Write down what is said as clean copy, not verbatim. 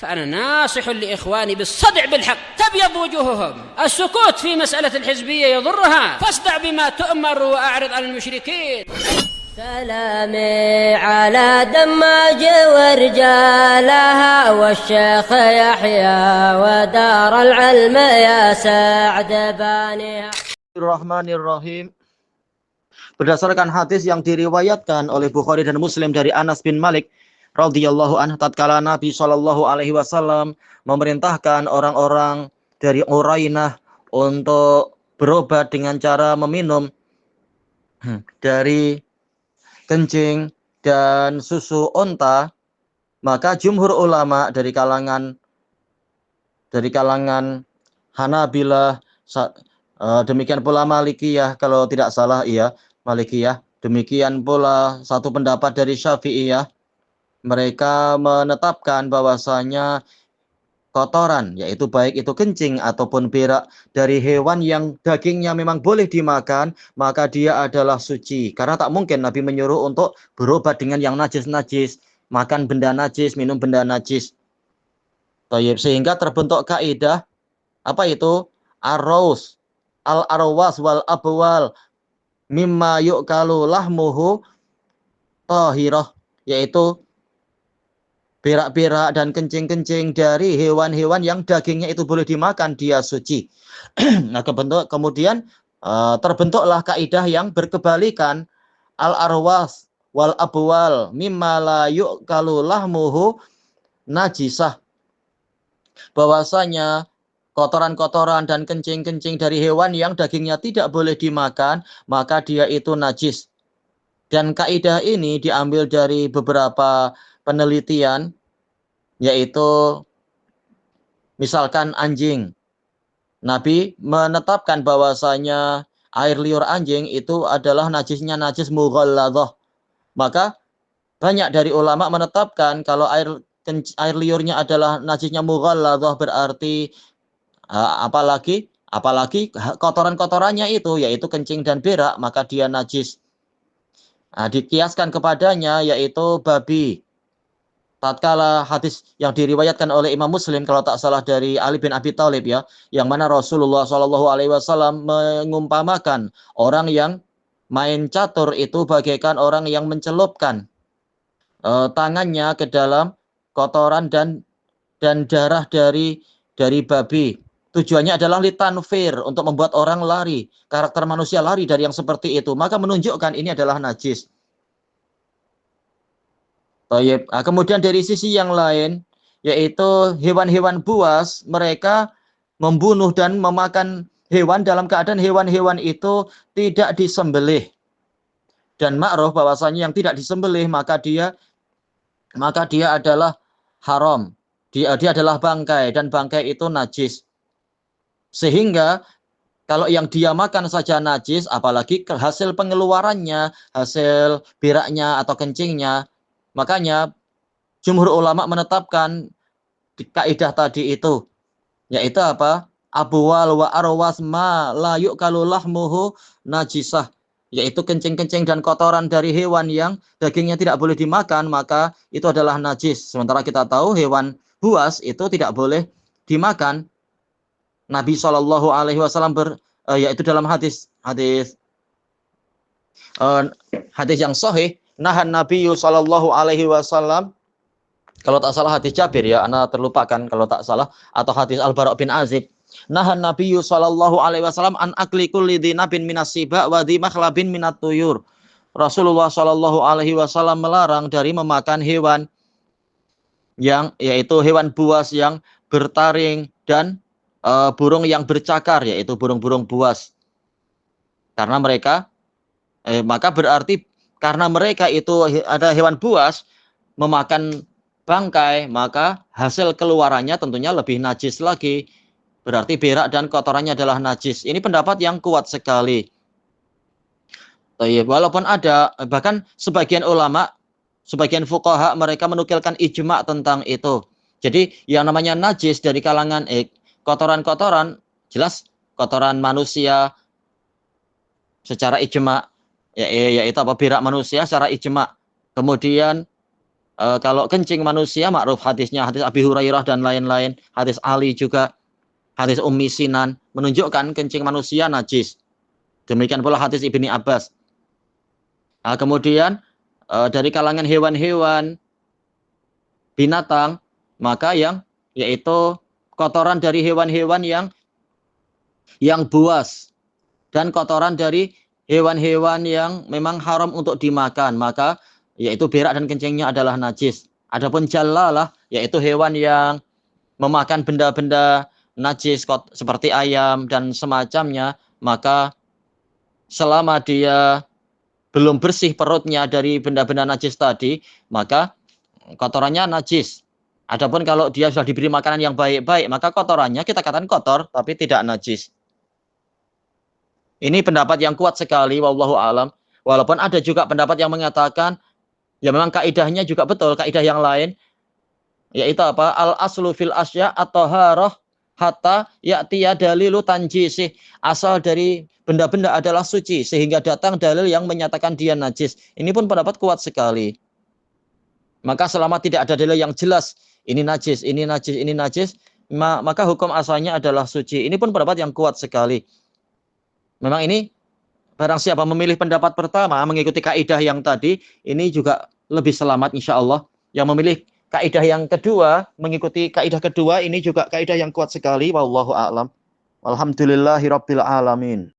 فأنا ناصح لإخواني بالصدع بالحق تبيض وجوههم. السكوت في مسألة الحزبية يضرها، فاصدع بما تؤمر وأعرض عن المشركين. سلامي على دماج ورجالها والشيخ يحيى ودار العلم يا سعد بانيها. Bismillahirrahmanirrahim. Berdasarkan hadis yang diriwayatkan oleh Bukhari dan Muslim dari Anas bin Malik radhiyallahu anhu, tatkala Nabi Shallallahu alaihi wasallam memerintahkan orang-orang dari Urainah untuk berobat dengan cara meminum dari kencing dan susu onta, maka jumhur ulama dari kalangan Hanabilah, demikian pula Malikiyah kalau tidak salah, Malikiyah, demikian pula satu pendapat dari Syafi'iyah, mereka menetapkan bahwasanya kotoran, yaitu baik itu kencing ataupun berak dari hewan yang dagingnya memang boleh dimakan, maka dia adalah suci. Karena tak mungkin Nabi menyuruh untuk berobat dengan yang najis-najis, makan benda najis, minum benda najis. Sehingga terbentuk kaidah, apa itu? Ar-raus, al-arwas wal abwal mimma yu'kalu lahmuhu tahirah, yaitu berak-berak dan kencing-kencing dari hewan-hewan yang dagingnya itu boleh dimakan, dia suci. Nah, kemudian terbentuklah kaidah yang berkebalikan, al-arwas wal abwal mimma la yu'kalu lahmuhu najisah, bahwasanya kotoran-kotoran dan kencing-kencing dari hewan yang dagingnya tidak boleh dimakan, maka dia itu najis. Dan kaidah ini diambil dari beberapa penelitian, yaitu misalkan anjing. Nabi menetapkan bahwasanya air liur anjing itu adalah najisnya najis mughalladhah. Maka banyak dari ulama menetapkan kalau air liurnya adalah najisnya mughalladhah, berarti apalagi kotoran-kotorannya itu, yaitu kencing dan berak, maka dia najis. Dikiaskan kepadanya yaitu babi. Tatkala hadis yang diriwayatkan oleh Imam Muslim kalau tak salah dari Ali bin Abi Thalib, yang mana Rasulullah Shallallahu alaihi wasallam mengumpamakan orang yang main catur itu bagaikan orang yang mencelupkan tangannya ke dalam kotoran dan darah dari babi. Tujuannya adalah litanfir, untuk membuat orang lari, karakter manusia lari dari yang seperti itu, maka menunjukkan ini adalah najis. Kemudian dari sisi yang lain, yaitu hewan-hewan buas, mereka membunuh dan memakan hewan dalam keadaan hewan-hewan itu tidak disembelih. Dan ma'ruf bahwasanya yang tidak disembelih maka dia adalah haram. Dia adalah bangkai, dan bangkai itu najis. Sehingga kalau yang dia makan saja najis, apalagi hasil pengeluarannya, hasil beraknya atau kencingnya. Makanya jumhur ulama menetapkan kaidah tadi itu, yaitu apa? Abwal wa arwas ma la yu'kalu lahmuhu najisah, yaitu kencing-kencing dan kotoran dari hewan yang dagingnya tidak boleh dimakan, maka itu adalah najis. Sementara kita tahu hewan buas itu tidak boleh dimakan. Nabi Shallallahu alaihi wasallam yaitu dalam hadis yang sahih, nahan Nabi Shallallahu alaihi wasallam, kalau tak salah hadis Jabir, ana terlupakan kalau tak salah, atau hadis Al-Bara' bin Azib. Nahan Nabi Shallallahu alaihi wasallam an akli kulli dzinabin minas siba wa dzi makhlabin minat tuyur. Rasulullah Shallallahu alaihi wasallam melarang dari memakan hewan yaitu hewan buas yang bertaring dan burung yang bercakar, yaitu burung-burung buas. Karena mereka maka berarti karena mereka itu ada hewan buas memakan bangkai, maka hasil keluarannya tentunya lebih najis lagi. Berarti berak dan kotorannya adalah najis. Ini pendapat yang kuat sekali. Walaupun ada, bahkan sebagian ulama, sebagian fuqaha, mereka menukilkan ijma' tentang itu. Jadi yang namanya najis dari kalangan kotoran-kotoran, jelas kotoran manusia secara ijma', yaitu berak manusia secara ijma'. Kemudian Kalau kencing manusia makruf hadisnya, hadis Abi Hurairah dan lain-lain, hadis Ali juga, hadis Ummi Sinan menunjukkan kencing manusia najis. Demikian pula hadis Ibni Abbas. Nah, kemudian dari kalangan hewan-hewan binatang, maka yaitu kotoran dari hewan-hewan yang buas dan kotoran dari hewan-hewan yang memang haram untuk dimakan, maka yaitu berak dan kencingnya adalah najis. Adapun jallalah, yaitu hewan yang memakan benda-benda najis seperti ayam dan semacamnya, maka selama dia belum bersih perutnya dari benda-benda najis tadi, maka kotorannya najis. Adapun kalau dia sudah diberi makanan yang baik-baik, maka kotorannya kita katakan kotor, tapi tidak najis. Ini pendapat yang kuat sekali, wallahu alam. Walaupun ada juga pendapat yang mengatakan, ya memang kaidahnya juga betul, kaidah yang lain, yaitu apa? Al-aslu fil asya at-taharah hatta ya'tiya dalilu tanjisih. Asal dari benda-benda adalah suci, sehingga datang dalil yang menyatakan dia najis. Ini pun pendapat kuat sekali. Maka selama tidak ada dalil yang jelas, ini najis, ini najis, ini najis, maka hukum asalnya adalah suci. Ini pun pendapat yang kuat sekali. Memang ini, barang siapa memilih pendapat pertama, mengikuti kaidah yang tadi, ini juga lebih selamat insya Allah. Yang memilih kaidah yang kedua, mengikuti kaidah kedua, ini juga kaidah yang kuat sekali. Wallahu a'lam. Alhamdulillahirabbil alamin.